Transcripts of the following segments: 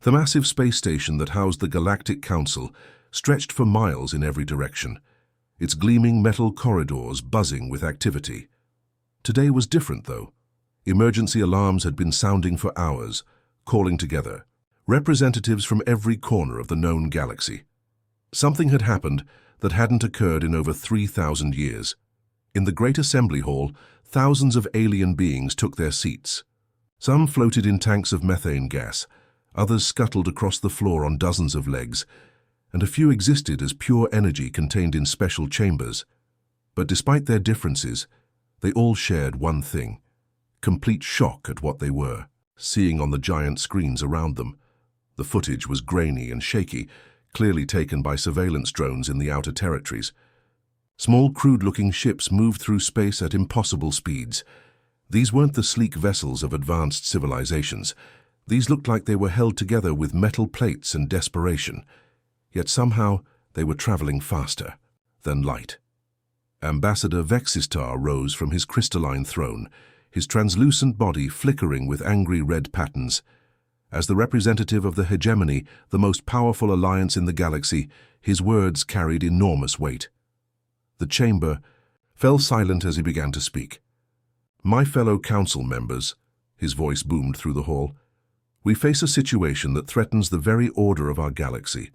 The massive space station that housed the Galactic Council stretched for miles in every direction, its gleaming metal corridors buzzing with activity. Today was different, though. Emergency alarms had been sounding for hours, calling together representatives from every corner of the known galaxy. Something had happened that hadn't occurred in over 3,000 years. In the Great Assembly Hall, thousands of alien beings took their seats. Some floated in tanks of methane gas, others scuttled across the floor on dozens of legs, and a few existed as pure energy contained in special chambers. But despite their differences, they all shared one thing: complete shock at what they were seeing on the giant screens around them. The footage was grainy and shaky, clearly taken by surveillance drones in the outer territories. Small, crude-looking ships moved through space at impossible speeds. These weren't the sleek vessels of advanced civilizations. These looked like they were held together with metal plates and desperation. Yet somehow they were traveling faster than light. Ambassador Vexistar rose from his crystalline throne, his translucent body flickering with angry red patterns. As the representative of the hegemony, the most powerful alliance in the galaxy, his words carried enormous weight. The chamber fell silent as he began to speak. "My fellow council members," his voice boomed through the hall, "we face a situation that threatens the very order of our galaxy.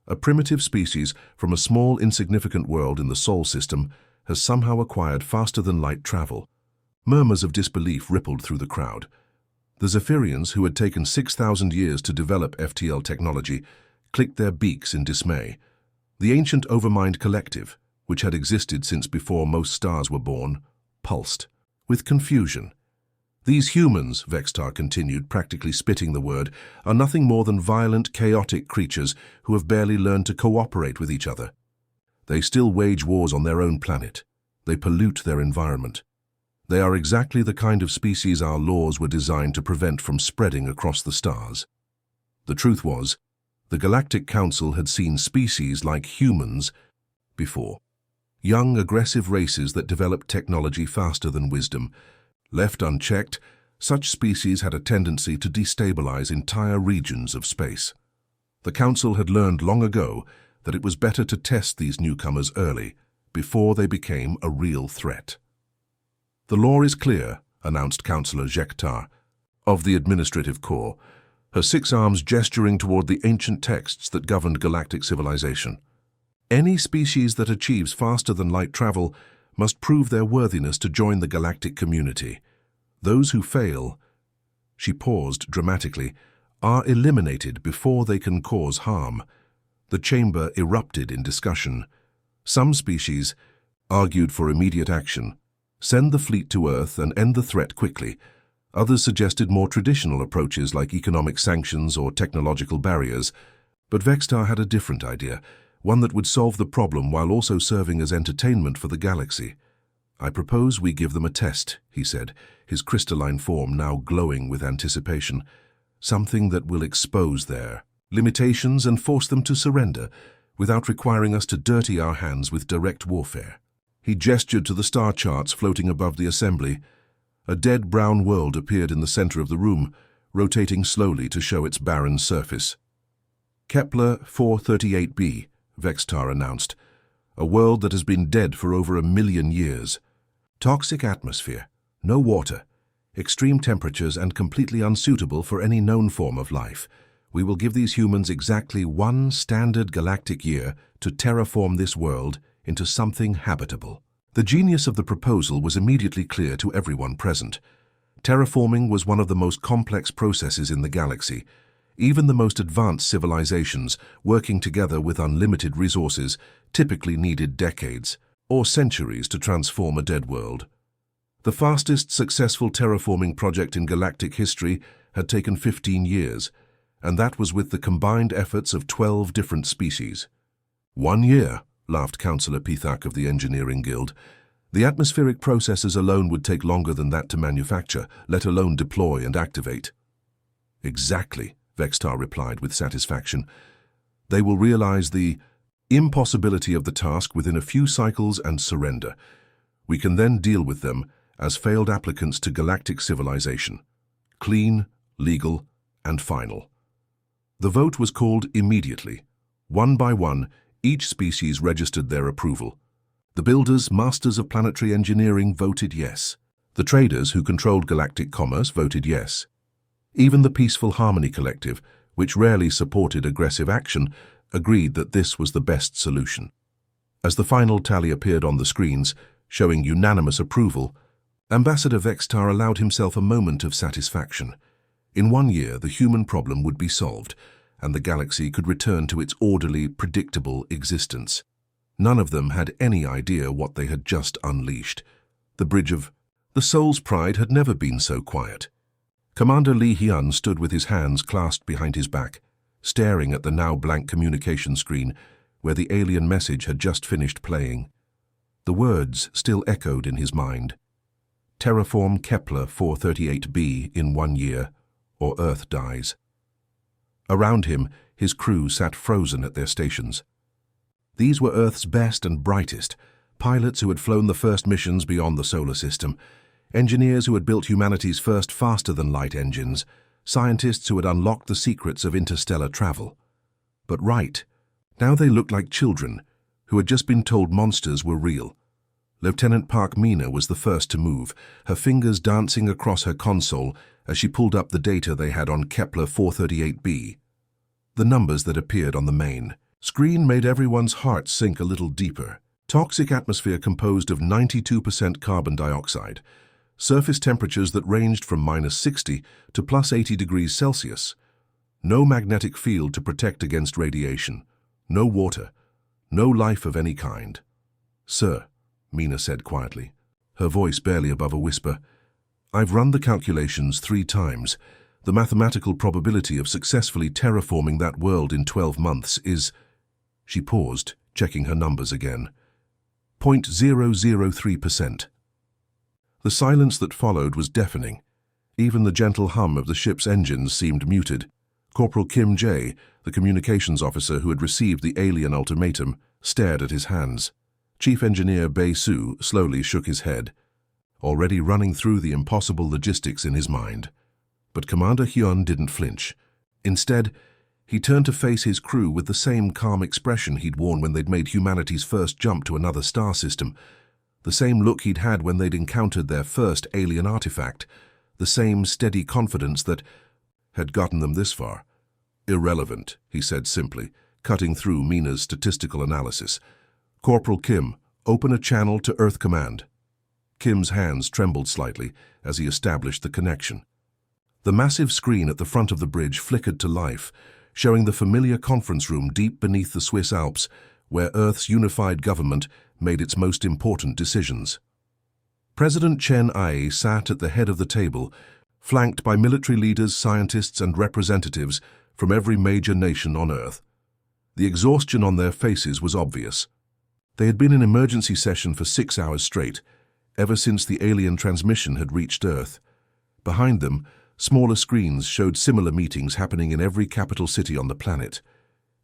A primitive species from a small, insignificant world in the Sol system has somehow acquired faster-than-light travel." Murmurs of disbelief rippled through the crowd. The Zephyrians, who had taken 6,000 years to develop FTL technology, clicked their beaks in dismay. The ancient Overmind Collective, which had existed since before most stars were born, pulsed with confusion. "These humans," Vextar continued, practically spitting the word, "are nothing more than violent, chaotic creatures who have barely learned to cooperate with each other. They still wage wars on their own planet. They pollute their environment. They are exactly the kind of species our laws were designed to prevent from spreading across the stars." The truth was, the Galactic Council had seen species like humans before. Young, aggressive races that developed technology faster than wisdom. Left unchecked, such species had a tendency to destabilize entire regions of space. The Council had learned long ago that it was better to test these newcomers early, before they became a real threat. "The law is clear," announced Councillor Jektar, of the Administrative Corps, her 6 arms gesturing toward the ancient texts that governed galactic civilization. "Any species that achieves faster-than-light travel must prove their worthiness to join the galactic community. Those who fail," she paused dramatically, "are eliminated before they can cause harm." The chamber erupted in discussion. Some species argued for immediate action. Send the fleet to Earth and end the threat quickly. Others suggested more traditional approaches like economic sanctions or technological barriers. But Vextar had a different idea, one that would solve the problem while also serving as entertainment for the galaxy. "I propose we give them a test," he said, his crystalline form now glowing with anticipation. "Something that will expose their limitations and force them to surrender, without requiring us to dirty our hands with direct warfare." He gestured to the star charts floating above the assembly. A dead brown world appeared in the center of the room, rotating slowly to show its barren surface. "Kepler 438b, Vextar announced. "A world that has been dead for over 1,000,000 years. Toxic atmosphere, no water, extreme temperatures and completely unsuitable for any known form of life. We will give these humans exactly 1 standard galactic year to terraform this world into something habitable." The genius of the proposal was immediately clear to everyone present. Terraforming was one of the most complex processes in the galaxy. Even the most advanced civilizations, working together with unlimited resources, typically needed decades or centuries to transform a dead world. The fastest successful terraforming project in galactic history had taken 15 years, and that was with the combined efforts of 12 different species. "1 year," laughed Councillor Pithak of the Engineering Guild. "The atmospheric processes alone would take longer than that to manufacture, let alone deploy and activate." "Exactly," Vextar replied with satisfaction. "They will realize the impossibility of the task within a few cycles and surrender. We can then deal with them as failed applicants to galactic civilization. Clean, legal, and final." The vote was called immediately. One by one, each species registered their approval. The builders, masters of planetary engineering, voted yes. The traders who controlled galactic commerce voted yes. Even the Peaceful Harmony Collective, which rarely supported aggressive action, agreed that this was the best solution. As the final tally appeared on the screens, showing unanimous approval, Ambassador Vextar allowed himself a moment of satisfaction. In 1 year, the human problem would be solved, and the galaxy could return to its orderly, predictable existence. None of them had any idea what they had just unleashed. The Soul's Pride had never been so quiet. Commander Li Hyun stood with his hands clasped behind his back, staring at the now blank communication screen where the alien message had just finished playing. The words still echoed in his mind. Terraform Kepler 438b in 1 year, or Earth dies. Around him, his crew sat frozen at their stations. These were Earth's best and brightest, pilots who had flown the first missions beyond the solar system, engineers who had built humanity's first faster-than-light engines, scientists who had unlocked the secrets of interstellar travel. But now they looked like children who had just been told monsters were real. Lieutenant Park Mina was the first to move, her fingers dancing across her console as she pulled up the data they had on Kepler 438b. The numbers that appeared on the main screen made everyone's heart sink a little deeper. Toxic atmosphere composed of 92% carbon dioxide, surface temperatures that ranged from -60 to +80 degrees Celsius, no magnetic field to protect against radiation, no water, no life of any kind. "Sir," Mina said quietly, her voice barely above a whisper, "I've run the calculations 3 times. The mathematical probability of successfully terraforming that world in 12 months is—" She paused, checking her numbers again. 0.003%. The silence that followed was deafening. Even the gentle hum of the ship's engines seemed muted. Corporal Kim Jae, the communications officer who had received the alien ultimatum, stared at his hands. Chief Engineer Bei Su slowly shook his head, already running through the impossible logistics in his mind. But Commander Hyun didn't flinch. Instead, he turned to face his crew with the same calm expression he'd worn when they'd made humanity's first jump to another star system, the same look he'd had when they'd encountered their first alien artifact, the same steady confidence that had gotten them this far. "Irrelevant," he said simply, cutting through Mina's statistical analysis. "Corporal Kim, open a channel to Earth Command." Kim's hands trembled slightly as he established the connection. The massive screen at the front of the bridge flickered to life, showing the familiar conference room deep beneath the Swiss Alps, where Earth's unified government made its most important decisions. President Chen Ai sat at the head of the table, flanked by military leaders, scientists, and representatives from every major nation on Earth. The exhaustion on their faces was obvious. They had been in emergency session for 6 hours straight, ever since the alien transmission had reached Earth. Behind them, smaller screens showed similar meetings happening in every capital city on the planet.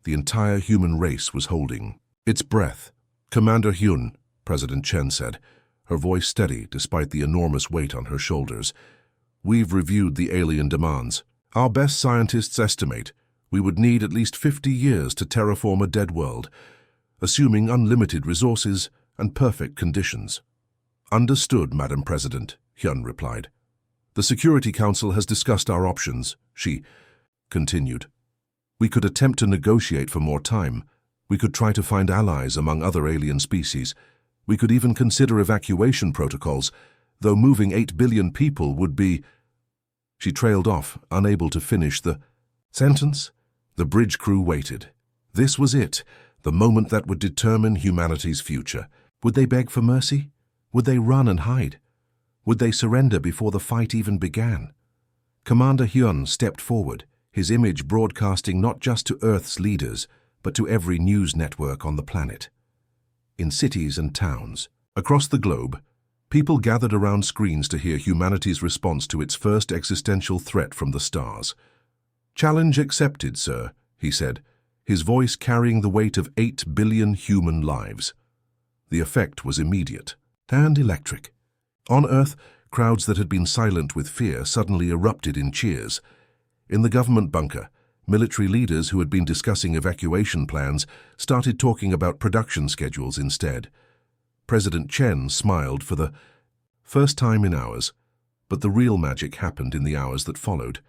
The entire human race was holding its breath. "Commander Hyun," President Chen said, her voice steady despite the enormous weight on her shoulders, "we've reviewed the alien demands. Our best scientists estimate we would need at least 50 years to terraform a dead world, assuming unlimited resources and perfect conditions." "Understood, Madam President," Hyun replied. "The Security Council has discussed our options," she continued. "We could attempt to negotiate for more time. We could try to find allies among other alien species. We could even consider evacuation protocols, though moving 8 billion people would be—" She trailed off, unable to finish the sentence. The bridge crew waited. This was it, the moment that would determine humanity's future. Would they beg for mercy? Would they run and hide? Would they surrender before the fight even began? Commander Hyun stepped forward, his image broadcasting not just to Earth's leaders, but to every news network on the planet. In cities and towns, across the globe, people gathered around screens to hear humanity's response to its first existential threat from the stars. "Challenge accepted, sir," he said, his voice carrying the weight of 8 billion human lives. The effect was immediate and electric. On Earth, crowds that had been silent with fear suddenly erupted in cheers. In the government bunker, Military leaders who had been discussing evacuation plans started talking about production schedules instead. President Chen smiled for the first time in hours, but the real magic happened in the hours that followed.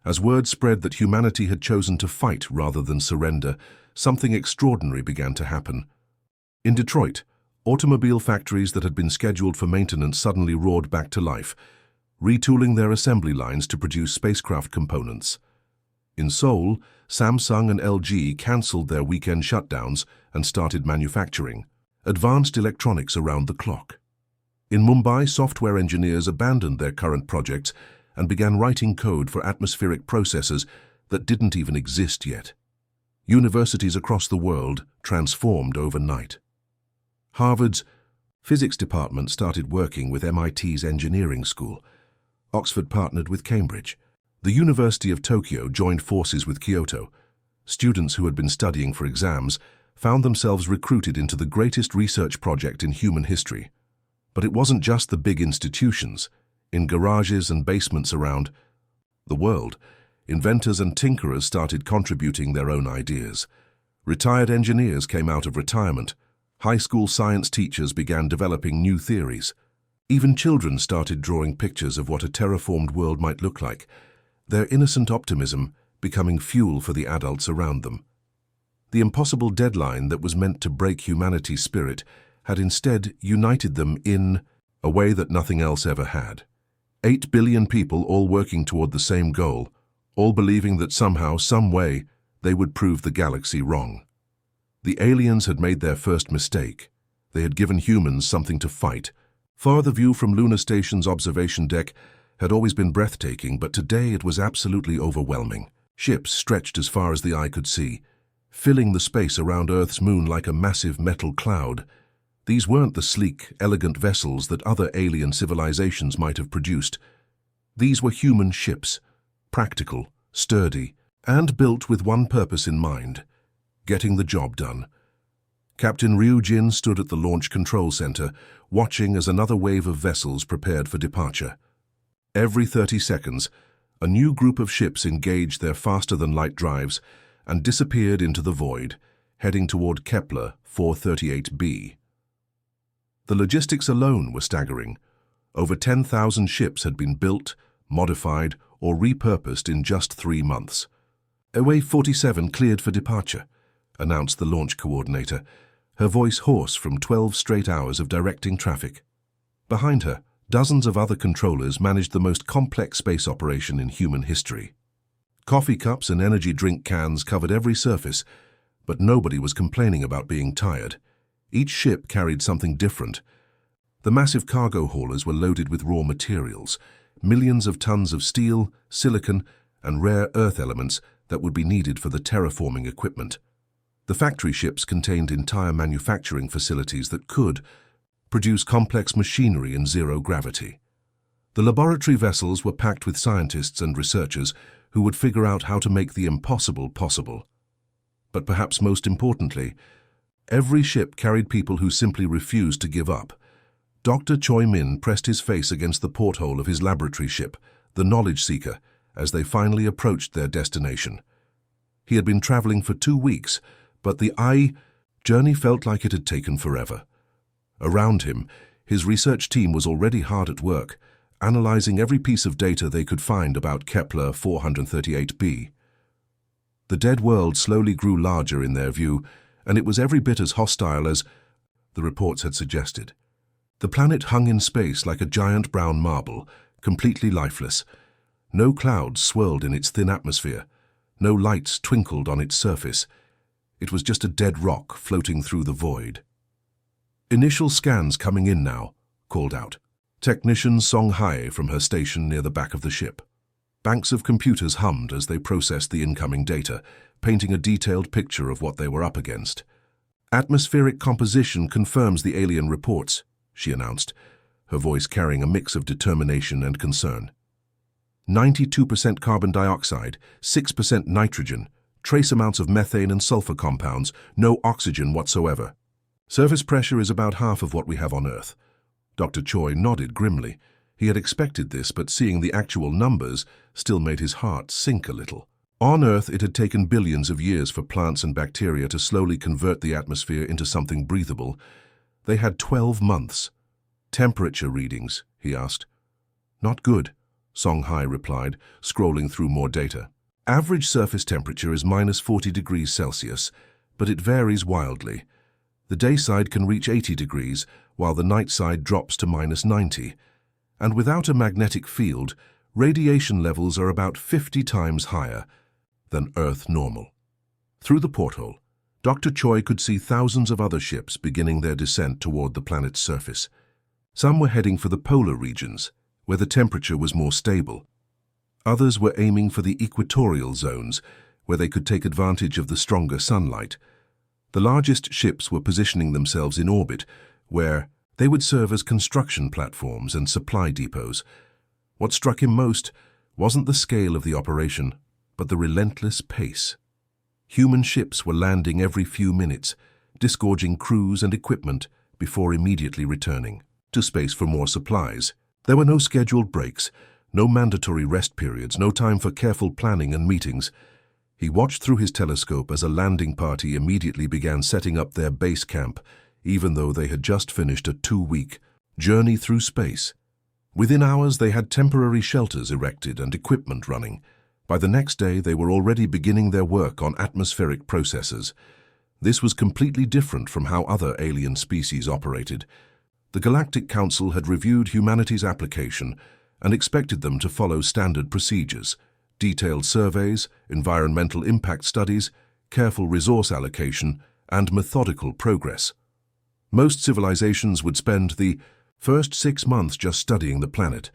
As word spread that humanity had chosen to fight rather than surrender, something extraordinary began to happen. In Detroit, automobile factories that had been scheduled for maintenance suddenly roared back to life, retooling their assembly lines to produce spacecraft components. In Seoul, Samsung and LG cancelled their weekend shutdowns and started manufacturing advanced electronics around the clock. In Mumbai, software engineers abandoned their current projects and began writing code for atmospheric processors that didn't even exist yet. Universities across the world transformed overnight. Harvard's physics department started working with MIT's engineering school. Oxford partnered with Cambridge. The University of Tokyo joined forces with Kyoto. Students who had been studying for exams found themselves recruited into the greatest research project in human history. But it wasn't just the big institutions. In garages and basements around the world, inventors and tinkerers started contributing their own ideas. Retired engineers came out of retirement. High school science teachers began developing new theories. Even children started drawing pictures of what a terraformed world might look like, their innocent optimism becoming fuel for the adults around them. The impossible deadline that was meant to break humanity's spirit had instead united them in a way that nothing else ever had. 8 billion people all working toward the same goal, all believing that somehow, some way, they would prove the galaxy wrong. The aliens had made their first mistake. They had given humans something to fight. The view from Lunar Station's observation deck had always been breathtaking, but today it was absolutely overwhelming. Ships stretched as far as the eye could see, filling the space around Earth's moon like a massive metal cloud. These weren't the sleek, elegant vessels that other alien civilizations might have produced. These were human ships, practical, sturdy, and built with one purpose in mind: getting the job done. Captain Ryu Jin stood at the Launch Control Center, watching as another wave of vessels prepared for departure. Every 30 seconds, a new group of ships engaged their faster-than-light drives and disappeared into the void, heading toward Kepler 438b. The logistics alone were staggering. Over 10,000 ships had been built, modified, or repurposed in just 3 months. HFY 47 cleared for departure, announced the launch coordinator, her voice hoarse from 12 straight hours of directing traffic. Behind her, dozens of other controllers managed the most complex space operation in human history. Coffee cups and energy drink cans covered every surface, but nobody was complaining about being tired. Each ship carried something different. The massive cargo haulers were loaded with raw materials, millions of tons of steel, silicon, and rare earth elements that would be needed for the terraforming equipment. The factory ships contained entire manufacturing facilities that could produce complex machinery in zero gravity. The laboratory vessels were packed with scientists and researchers who would figure out how to make the impossible possible. But perhaps most importantly, every ship carried people who simply refused to give up. Dr. Choi Min pressed his face against the porthole of his laboratory ship, the Knowledge Seeker, as they finally approached their destination. He had been traveling for 2 weeks, but the journey felt like it had taken forever. Around him, his research team was already hard at work, analyzing every piece of data they could find about Kepler 438b. The dead world slowly grew larger in their view, and it was every bit as hostile as the reports had suggested. The planet hung in space like a giant brown marble, completely lifeless. No clouds swirled in its thin atmosphere. No lights twinkled on its surface. It was just a dead rock floating through the void. "Initial scans coming in now," called out Technician Song Hae from her station near the back of the ship. Banks of computers hummed as they processed the incoming data, painting a detailed picture of what they were up against. "Atmospheric composition confirms the alien reports," she announced, her voice carrying a mix of determination and concern. 92% carbon dioxide, 6% nitrogen, trace amounts of methane and sulfur compounds, no oxygen whatsoever. Surface pressure is about half of what we have on Earth. Dr. Choi nodded grimly. He had expected this, but seeing the actual numbers still made his heart sink a little. On Earth, it had taken billions of years for plants and bacteria to slowly convert the atmosphere into something breathable. They had 12 months. Temperature readings, he asked. Not good, Song Hai replied, scrolling through more data. Average surface temperature is minus 40 degrees Celsius, but it varies wildly. The day side can reach 80 degrees, while the night side drops to minus 90. And without a magnetic field, radiation levels are about 50 times higher than Earth normal. Through the porthole, Dr. Choi could see thousands of other ships beginning their descent toward the planet's surface. Some were heading for the polar regions, where the temperature was more stable. Others were aiming for the equatorial zones, where they could take advantage of the stronger sunlight. The largest ships were positioning themselves in orbit, where they would serve as construction platforms and supply depots. What struck him most wasn't the scale of the operation, but the relentless pace. Human ships were landing every few minutes, disgorging crews and equipment before immediately returning to space for more supplies. There were no scheduled breaks, no mandatory rest periods, no time for careful planning and meetings. He watched through his telescope as a landing party immediately began setting up their base camp, even though they had just finished a 2-week journey through space. Within hours, they had temporary shelters erected and equipment running. By the next day, they were already beginning their work on atmospheric processes. This was completely different from how other alien species operated. The Galactic Council had reviewed humanity's application and expected them to follow standard procedures: detailed surveys, environmental impact studies, careful resource allocation, and methodical progress. Most civilizations would spend the first 6 months just studying the planet,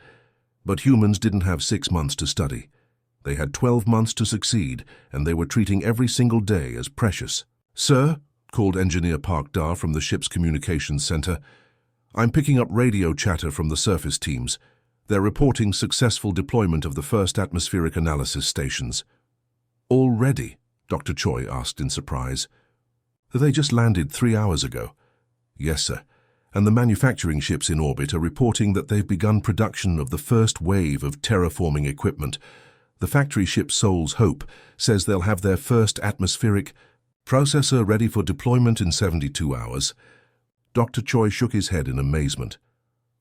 but humans didn't have 6 months to study. They had 12 months to succeed, and they were treating every single day as precious. "Sir," called Engineer Park Da from the ship's communications center, "I'm picking up radio chatter from the surface teams. They're reporting successful deployment of the first atmospheric analysis stations." "Already?" Dr. Choi asked in surprise. "They just landed 3 hours ago." "Yes, sir. And the manufacturing ships in orbit are reporting that they've begun production of the first wave of terraforming equipment. The factory ship Soul's Hope says they'll have their first atmospheric processor ready for deployment in 72 hours. Dr. Choi shook his head in amazement.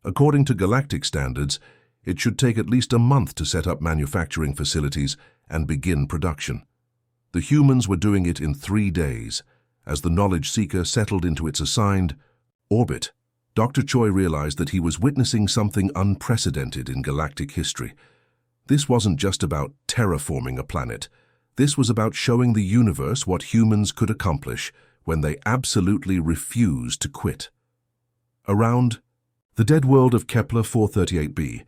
According to galactic standards, it should take at least a month to set up manufacturing facilities and begin production. The humans were doing it in 3 days. As the Knowledge Seeker settled into its assigned orbit, Dr. Choi realized that he was witnessing something unprecedented in galactic history. This wasn't just about terraforming a planet. This was about showing the universe what humans could accomplish when they absolutely refused to quit. Around the dead world of Kepler 438b,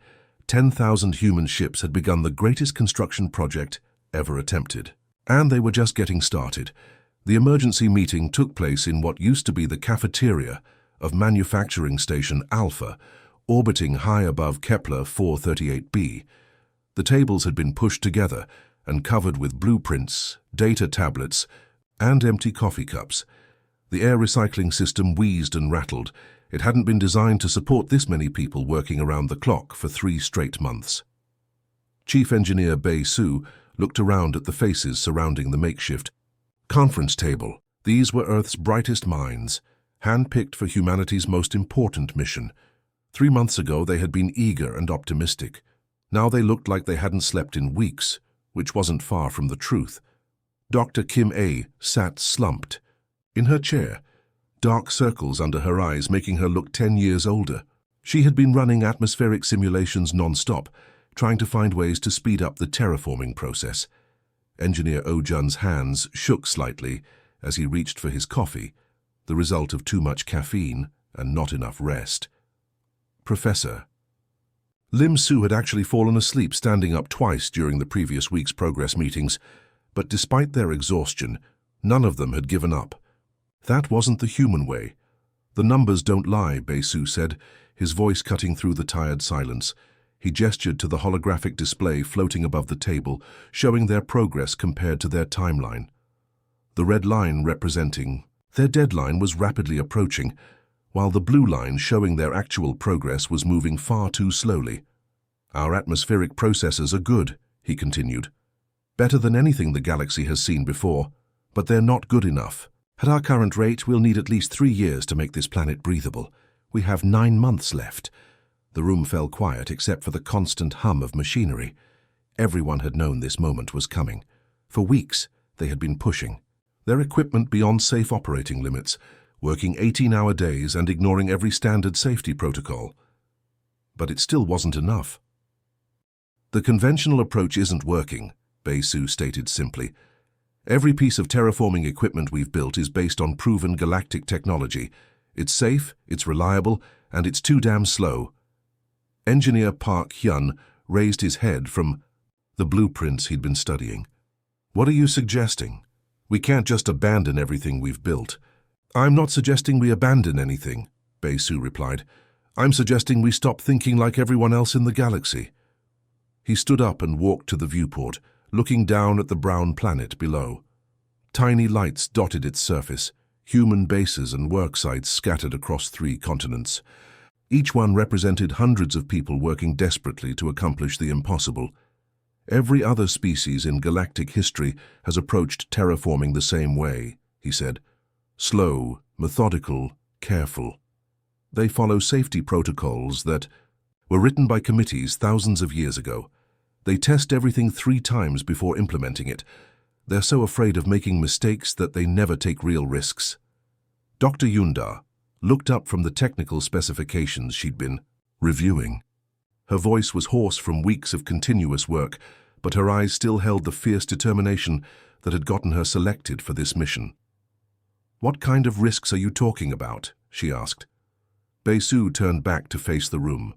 10,000 human ships had begun the greatest construction project ever attempted. And they were just getting started. The emergency meeting took place in what used to be the cafeteria of Manufacturing Station Alpha, orbiting high above Kepler 438b. The tables had been pushed together and covered with blueprints, data tablets, and empty coffee cups. The air recycling system wheezed and rattled. It hadn't been designed to support this many people working around the clock for 3 straight months. Chief Engineer Bei Su looked around at the faces surrounding the makeshift conference table. These were Earth's brightest minds, handpicked for humanity's most important mission. 3 months ago, they had been eager and optimistic. Now they looked like they hadn't slept in weeks, which wasn't far from the truth. Dr. Kim A sat slumped in her chair, dark circles under her eyes making her look 10 years older. She had been running atmospheric simulations non-stop, trying to find ways to speed up the terraforming process. Engineer Oh-jun's hands shook slightly as he reached for his coffee, the result of too much caffeine and not enough rest. "Professor." Lim Su had actually fallen asleep standing up twice during the previous week's progress meetings, but despite their exhaustion, none of them had given up. That wasn't the human way. "The numbers don't lie," Bei Su said, his voice cutting through the tired silence. He gestured to the holographic display floating above the table, showing their progress compared to their timeline. The red line representing their deadline was rapidly approaching, while the blue line showing their actual progress was moving far too slowly. "Our atmospheric processes are good," he continued. Better than anything the galaxy has seen before, but they're not good enough. At our current rate, we'll need at least 3 years to make this planet breathable. We have 9 months left. The room fell quiet except for the constant hum of machinery. Everyone had known this moment was coming. For weeks, they had been pushing their equipment beyond safe operating limits, working 18-hour days and ignoring every standard safety protocol. But it still wasn't enough. The conventional approach isn't working, Basu stated simply. Every piece of terraforming equipment we've built is based on proven galactic technology. It's safe, it's reliable, and it's too damn slow. Engineer Park Hyun raised his head from the blueprints he'd been studying. What are you suggesting? We can't just abandon everything we've built. I'm not suggesting we abandon anything, Basu replied. I'm suggesting we stop thinking like everyone else in the galaxy. He stood up and walked to the viewport, looking down at the brown planet below. Tiny lights dotted its surface, human bases and work sites scattered across 3 continents. Each one represented hundreds of people working desperately to accomplish the impossible. Every other species in galactic history has approached terraforming the same way, he said. Slow, methodical, careful. They follow safety protocols that were written by committees thousands of years ago. They test everything 3 times before implementing it. They're so afraid of making mistakes that they never take real risks. Dr. Yunda looked up from the technical specifications she'd been reviewing. Her voice was hoarse from weeks of continuous work, but her eyes still held the fierce determination that had gotten her selected for this mission. What kind of risks are you talking about? She asked. Basu turned back to face the room.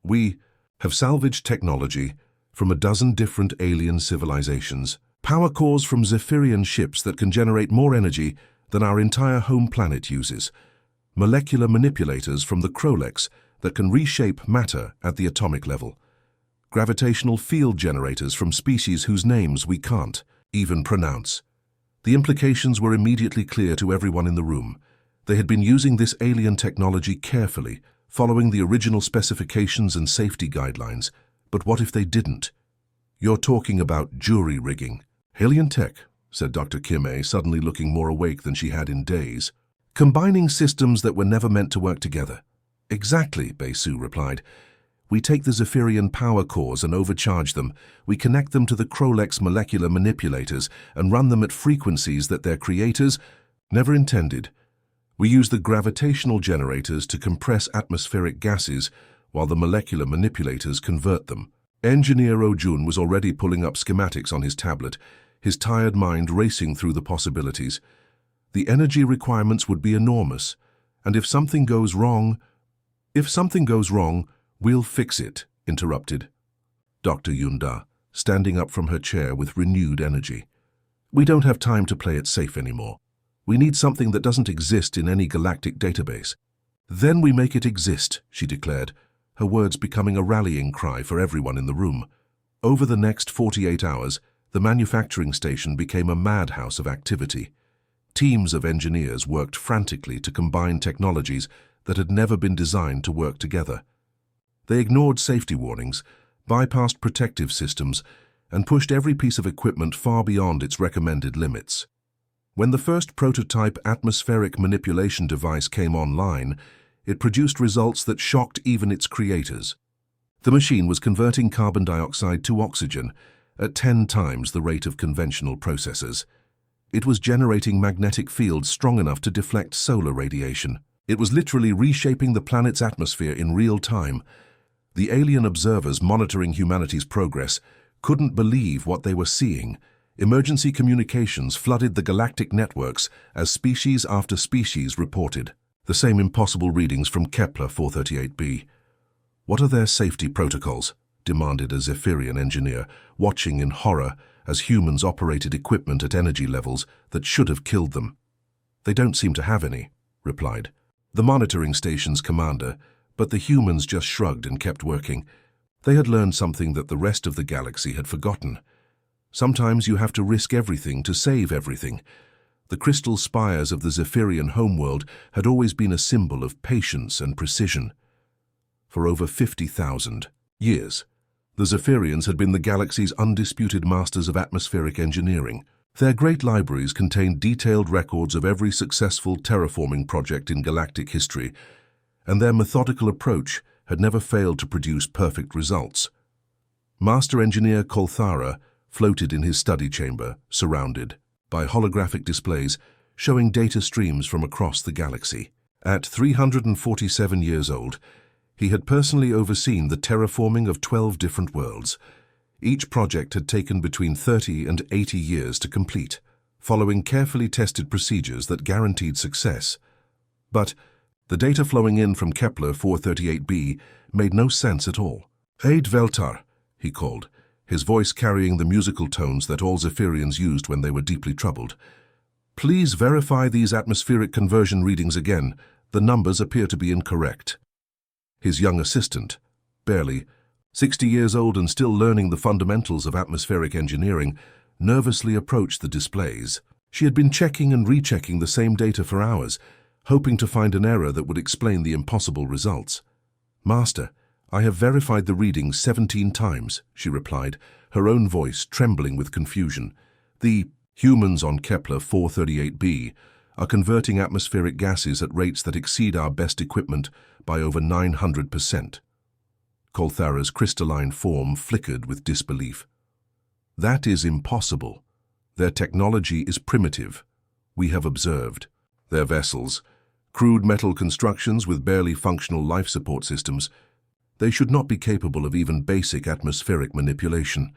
We have salvaged technology from a dozen different alien civilizations, power cores from Zephyrian ships that can generate more energy than our entire home planet uses, molecular manipulators from the Krolex that can reshape matter at the atomic level, gravitational field generators from species whose names we can't even pronounce. The implications were immediately clear to everyone in the room. They had been using this alien technology carefully, following the original specifications and safety guidelines. But what if they didn't? You're talking about jury rigging. Alien tech, said Dr. Kim-A, suddenly looking more awake than she had in days. Combining systems that were never meant to work together. Exactly, Basu replied. We take the Zephyrian power cores and overcharge them. We connect them to the Krolex molecular manipulators and run them at frequencies that their creators never intended. We use the gravitational generators to compress atmospheric gases while the molecular manipulators convert them. Engineer Ojun was already pulling up schematics on his tablet, his tired mind racing through the possibilities. The energy requirements would be enormous, and if something goes wrong, we'll fix it, interrupted Dr. Yunda, standing up from her chair with renewed energy. We don't have time to play it safe anymore. We need something that doesn't exist in any galactic database. Then we make it exist, she declared, her words becoming a rallying cry for everyone in the room. Over the next 48 hours, the manufacturing station became a madhouse of activity. Teams of engineers worked frantically to combine technologies that had never been designed to work together. They ignored safety warnings, bypassed protective systems, and pushed every piece of equipment far beyond its recommended limits. When the first prototype atmospheric manipulation device came online, it produced results that shocked even its creators. The machine was converting carbon dioxide to oxygen at 10 times the rate of conventional processors. It was generating magnetic fields strong enough to deflect solar radiation. It was literally reshaping the planet's atmosphere in real time. The alien observers monitoring humanity's progress couldn't believe what they were seeing. Emergency communications flooded the galactic networks as species after species reported the same impossible readings from Kepler 438b. What are their safety protocols? Demanded a Zephyrian engineer, watching in horror as humans operated equipment at energy levels that should have killed them. They don't seem to have any, replied the monitoring station's commander, but the humans just shrugged and kept working. They had learned something that the rest of the galaxy had forgotten. Sometimes you have to risk everything to save everything. The crystal spires of the Zephyrian homeworld had always been a symbol of patience and precision. For over 50,000 years, The Zephyrians had been the galaxy's undisputed masters of atmospheric engineering. Their great libraries contained detailed records of every successful terraforming project in galactic history, and their methodical approach had never failed to produce perfect results. Master Engineer Kolthara floated in his study chamber, surrounded by holographic displays showing data streams from across the galaxy. At 347 years old, he had personally overseen the terraforming of 12 different worlds. Each project had taken between 30 and 80 years to complete, following carefully tested procedures that guaranteed success. But the data flowing in from Kepler 438b made no sense at all. "Aid Veltar," he called, his voice carrying the musical tones that all Zephyrians used when they were deeply troubled. "Please verify these atmospheric conversion readings again. The numbers appear to be incorrect." His young assistant, barely 60 years old and still learning the fundamentals of atmospheric engineering, nervously approached the displays. She had been checking and rechecking the same data for hours, hoping to find an error that would explain the impossible results. "Master, I have verified the readings 17 times, she replied, her own voice trembling with confusion. "The humans on Kepler 438b are converting atmospheric gases at rates that exceed our best equipment by over 900%. Kolthara's crystalline form flickered with disbelief. "That is impossible. Their technology is primitive. We have observed. Their vessels, crude metal constructions with barely functional life support systems, they should not be capable of even basic atmospheric manipulation.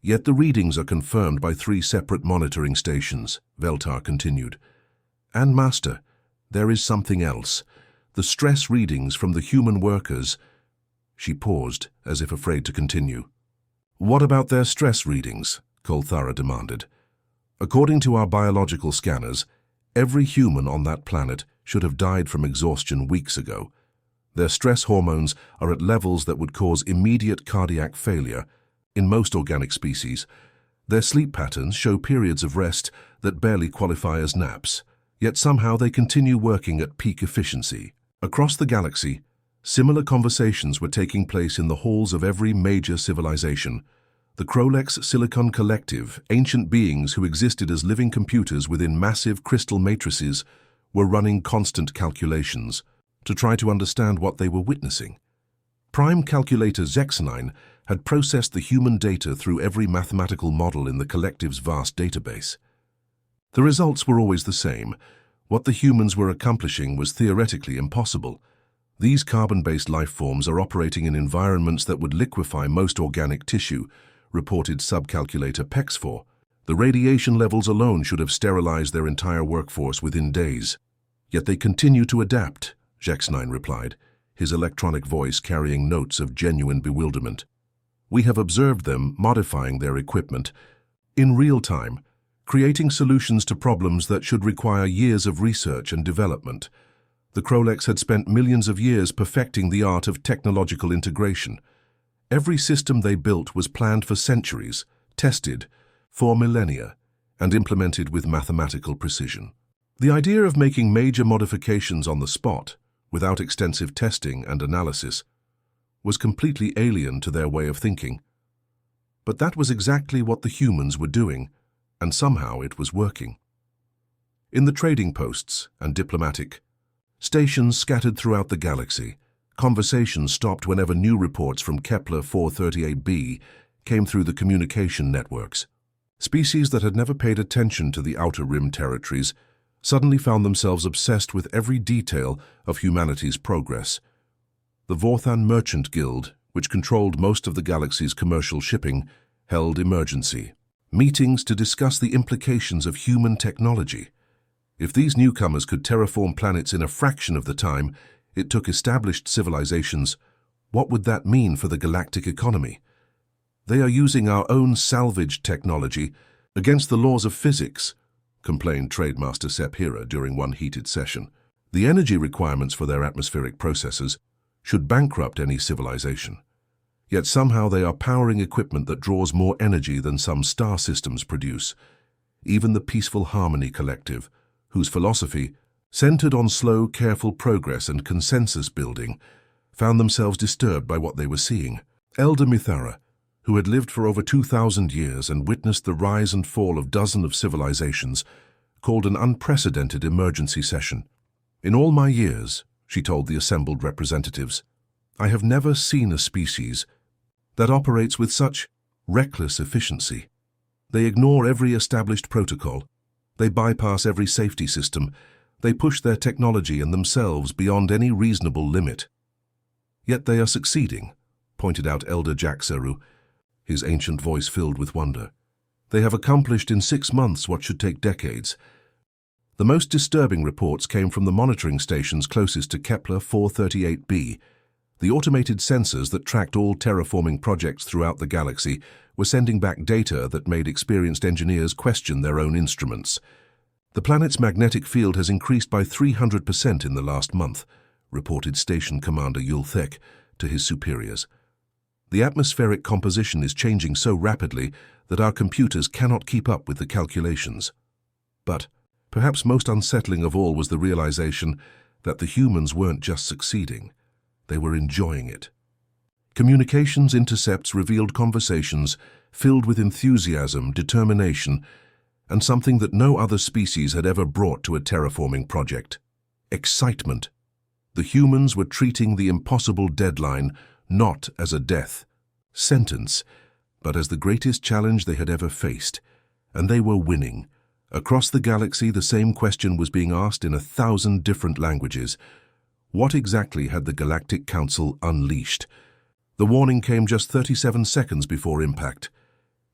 Yet the readings are confirmed by 3 separate monitoring stations," Veltar continued. "And Master, there is something else. The stress readings from the human workers—" She paused, as if afraid to continue. "What about their stress readings?" Kolthara demanded. "According to our biological scanners, every human on that planet should have died from exhaustion weeks ago. Their stress hormones are at levels that would cause immediate cardiac failure. In most organic species, their sleep patterns show periods of rest that barely qualify as naps, yet somehow they continue working at peak efficiency. Across the galaxy, similar conversations were taking place in the halls of every major civilization. The Krolex Silicon Collective, ancient beings who existed as living computers within massive crystal matrices, were running constant calculations to try to understand what they were witnessing. Prime calculator Zexanine had processed the human data through every mathematical model in the collective's vast database. The results were always the same. What the humans were accomplishing was theoretically impossible. These carbon-based life forms are operating in environments that would liquefy most organic tissue, reported subcalculator PEX4. The radiation levels alone should have sterilized their entire workforce within days. Yet they continue to adapt, Zexanine replied, his electronic voice carrying notes of genuine bewilderment. "We have observed them modifying their equipment in real time, creating solutions to problems that should require years of research and development. The Krolex had spent millions of years perfecting the art of technological integration. Every system they built was planned for centuries, tested for millennia, and implemented with mathematical precision. The idea of making major modifications on the spot, without extensive testing and analysis, was completely alien to their way of thinking. But that was exactly what the humans were doing, and somehow it was working. In the trading posts and diplomatic stations scattered throughout the galaxy, conversations stopped whenever new reports from Kepler 438b came through the communication networks. Species that had never paid attention to the Outer Rim territories suddenly found themselves obsessed with every detail of humanity's progress. The Vorthan Merchant Guild, which controlled most of the galaxy's commercial shipping, held emergency meetings to discuss the implications of human technology. If these newcomers could terraform planets in a fraction of the time it took established civilizations, what would that mean for the galactic economy? "They are using our own salvage technology against the laws of physics," complained Trademaster Sephira during one heated session. "The energy requirements for their atmospheric processors should bankrupt any civilization. Yet somehow they are powering equipment that draws more energy than some star systems produce." Even the Peaceful Harmony Collective, whose philosophy centered on slow, careful progress and consensus building, found themselves disturbed by what they were seeing. Elder Mithara, who had lived for over 2,000 years and witnessed the rise and fall of dozens of civilizations, called an unprecedented emergency session. "In all my years," she told the assembled representatives, "I have never seen a species that operates with such reckless efficiency. They ignore every established protocol. They bypass every safety system. They push their technology and themselves beyond any reasonable limit. Yet they are succeeding," pointed out Elder Jaxaru, his ancient voice filled with wonder. "They have accomplished in 6 months what should take decades." The most disturbing reports came from the monitoring stations closest to Kepler 438b. The automated sensors that tracked all terraforming projects throughout the galaxy were sending back data that made experienced engineers question their own instruments. "The planet's magnetic field has increased by 300% in the last month," reported Station Commander Yulthek to his superiors. "The atmospheric composition is changing so rapidly that our computers cannot keep up with the calculations." But perhaps most unsettling of all was the realization that the humans weren't just succeeding, they were enjoying it. Communications intercepts revealed conversations filled with enthusiasm, determination, and something that no other species had ever brought to a terraforming project: excitement. The humans were treating the impossible deadline not as a death sentence, but as the greatest challenge they had ever faced, and they were winning. Across the galaxy, the same question was being asked in 1,000 different languages. What exactly had the Galactic Council unleashed? The warning came just 37 seconds before impact.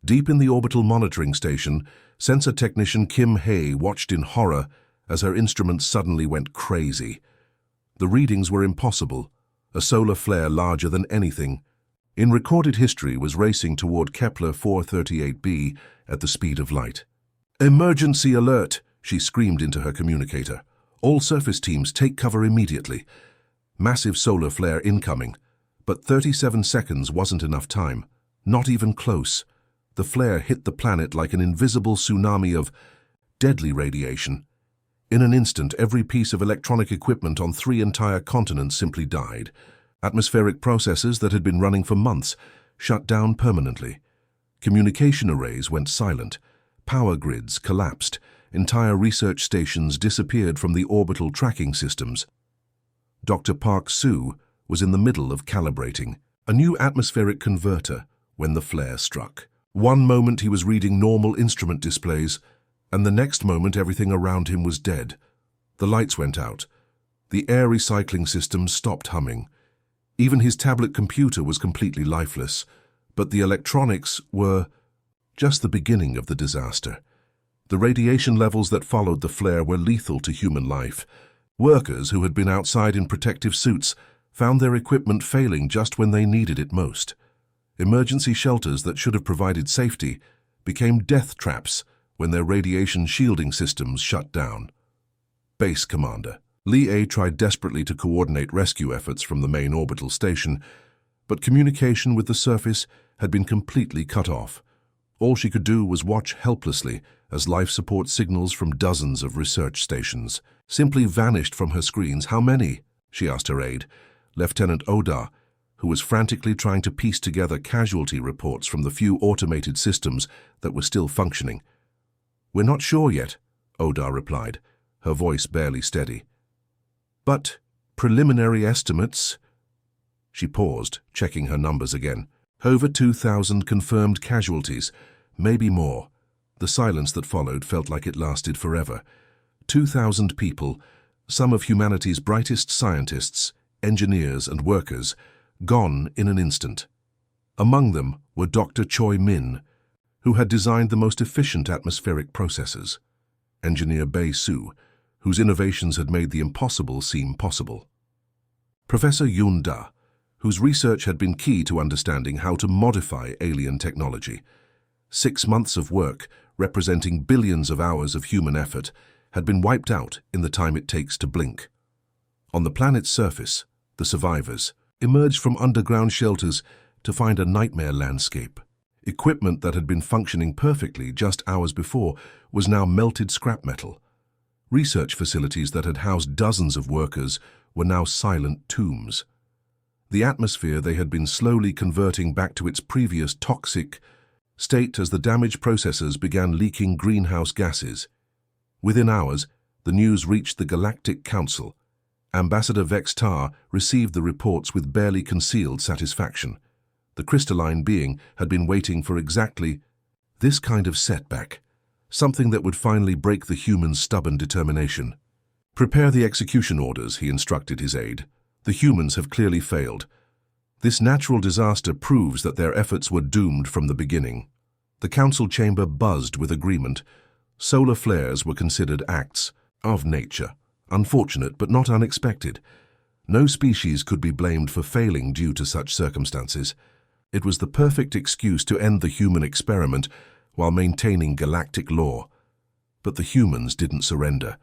Deep in the orbital monitoring station, sensor technician Kim Hay watched in horror as her instruments suddenly went crazy. The readings were impossible. A solar flare larger than anything in recorded history was racing toward Kepler 438b at the speed of light. "Emergency alert!" she screamed into her communicator. "All surface teams take cover immediately. Massive solar flare incoming." But 37 seconds wasn't enough time. Not even close. The flare hit the planet like an invisible tsunami of deadly radiation. In an instant, every piece of electronic equipment on 3 entire continents simply died. Atmospheric processes that had been running for months shut down permanently. Communication arrays went silent. Power grids collapsed. Entire research stations disappeared from the orbital tracking systems. Dr. Park Soo was in the middle of calibrating a new atmospheric converter when the flare struck. One moment he was reading normal instrument displays, and the next moment everything around him was dead. The lights went out. The air recycling systems stopped humming. Even his tablet computer was completely lifeless, but the electronics were just the beginning of the disaster. The radiation levels that followed the flare were lethal to human life. Workers who had been outside in protective suits found their equipment failing just when they needed it most. Emergency shelters that should have provided safety became death traps when their radiation shielding systems shut down. Base Commander Lee A tried desperately to coordinate rescue efforts from the main orbital station, but communication with the surface had been completely cut off. All she could do was watch helplessly as life support signals from dozens of research stations simply vanished from her screens. "How many?" she asked her aide, Lieutenant Oda, who was frantically trying to piece together casualty reports from the few automated systems that were still functioning. "We're not sure yet," Oda replied, her voice barely steady. "But preliminary estimates—" She paused, checking her numbers again. "Over 2,000 confirmed casualties, maybe more." The silence that followed felt like it lasted forever. 2,000 people, some of humanity's brightest scientists, engineers and workers, gone in an instant. Among them were Dr. Choi Min, who had designed the most efficient atmospheric processes, Engineer Bei Su, whose innovations had made the impossible seem possible, Professor Yun Da, whose research had been key to understanding how to modify alien technology. 6 months of work, representing billions of hours of human effort, had been wiped out in the time it takes to blink. On the planet's surface, the survivors emerged from underground shelters to find a nightmare landscape. Equipment that had been functioning perfectly just hours before was now melted scrap metal. Research facilities that had housed dozens of workers were now silent tombs. The atmosphere they had been slowly converting back to its previous toxic state as the damaged processors began leaking greenhouse gases. Within hours, the news reached the Galactic Council. Ambassador Vextar received the reports with barely concealed satisfaction. The crystalline being had been waiting for exactly this kind of setback, something that would finally break the humans' stubborn determination. "Prepare the execution orders," he instructed his aide. "The humans have clearly failed. This natural disaster proves that their efforts were doomed from the beginning." The council chamber buzzed with agreement. Solar flares were considered acts of nature, unfortunate but not unexpected. No species could be blamed for failing due to such circumstances. It was the perfect excuse to end the human experiment while maintaining galactic law. But the humans didn't surrender.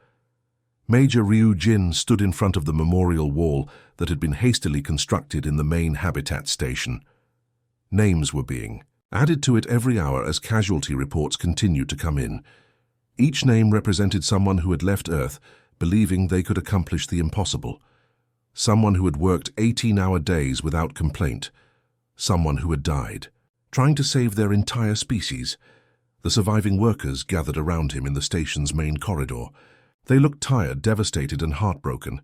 Major Ryu Jin stood in front of the memorial wall that had been hastily constructed in the main habitat station. Names were being added to it every hour as casualty reports continued to come in. Each name represented someone who had left Earth believing they could accomplish the impossible. Someone who had worked 18-hour days without complaint. Someone who had died, trying to save their entire species. The surviving workers gathered around him in the station's main corridor. They looked tired, devastated, and heartbroken,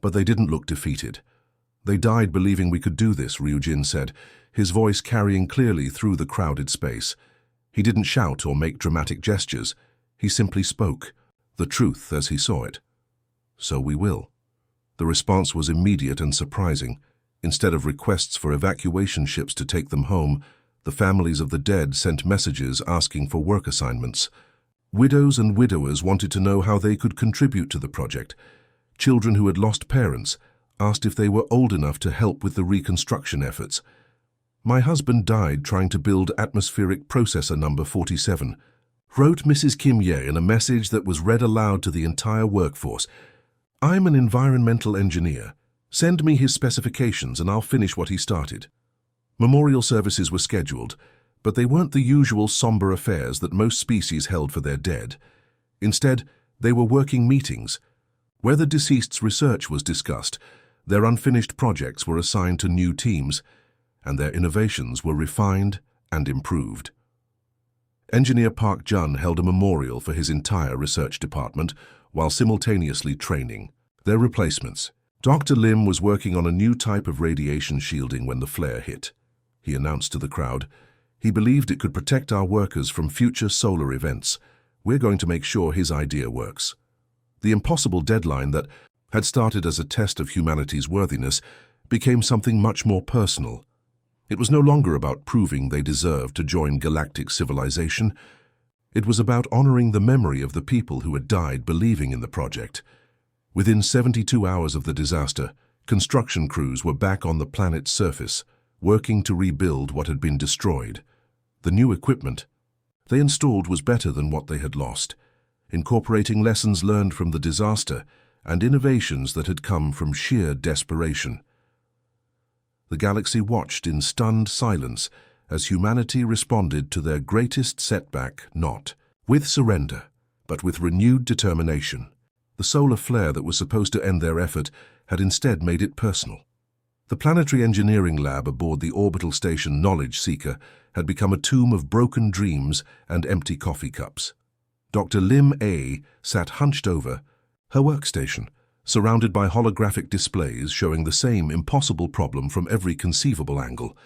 but they didn't look defeated. "They died believing we could do this," Ryujin said, his voice carrying clearly through the crowded space. He didn't shout or make dramatic gestures. He simply spoke, the truth as he saw it. "So we will." The response was immediate and surprising. Instead of requests for evacuation ships to take them home, the families of the dead sent messages asking for work assignments. Widows and widowers wanted to know how they could contribute to the project. Children who had lost parents asked if they were old enough to help with the reconstruction efforts. "My husband died trying to build atmospheric processor number 47, wrote Mrs. Kim Ye in a message that was read aloud to the entire workforce. "I'm an environmental engineer. Send me his specifications and I'll finish what he started." Memorial services were scheduled, but they weren't the usual somber affairs that most species held for their dead. Instead, they were working meetings, where the deceased's research was discussed, their unfinished projects were assigned to new teams, and their innovations were refined and improved. Engineer Park Jun held a memorial for his entire research department while simultaneously training their replacements. Dr. Lim was working on a new type of radiation shielding when the flare hit. He announced to the crowd, "He believed it could protect our workers from future solar events. We're going to make sure his idea works." The impossible deadline that had started as a test of humanity's worthiness became something much more personal. It was no longer about proving they deserved to join galactic civilization. It was about honoring the memory of the people who had died believing in the project. Within 72 hours of the disaster, construction crews were back on the planet's surface, working to rebuild what had been destroyed. The new equipment they installed was better than what they had lost, incorporating lessons learned from the disaster and innovations that had come from sheer desperation. The galaxy watched in stunned silence as humanity responded to their greatest setback, not with surrender, but with renewed determination. The solar flare that was supposed to end their effort had instead made it personal. The planetary engineering lab aboard the orbital station Knowledge Seeker had become a tomb of broken dreams and empty coffee cups. Dr. Lim A sat hunched over her workstation, surrounded by holographic displays showing the same impossible problem from every conceivable angle.